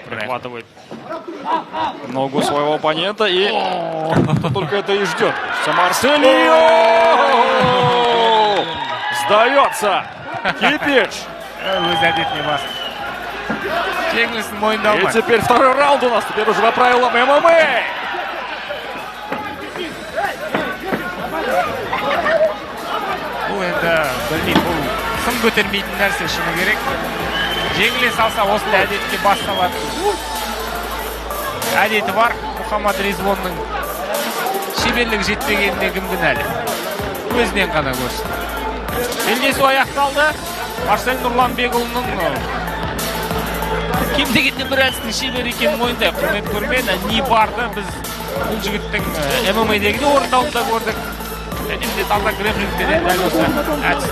Прихватывает ногу своего оппонента и только это и ждет. Марселио! Сдается! Кипич! И теперь второй раунд у нас. Теперь уже по правилам ММА. Бұл енді білмеймін, бұл сын көтермейтін нәрсе шыны керек. Жеңіле салса осындай әдетке басталады. Әдеті бар, Мұхаммад Резвонның шеберлігі жетпегеніне кім кінәлі? Өзінен ғана көрсін. Белдесу аяқталды. Марсель Нұрланбекұлының кем дегенде бір әдістің шебер екенін мойындайық. Құрметті көрермен, не барды біз бұл жігіттің ММА-дегі де орындауында көрдік. Және де таза грэпплингте де дәл осы әдіс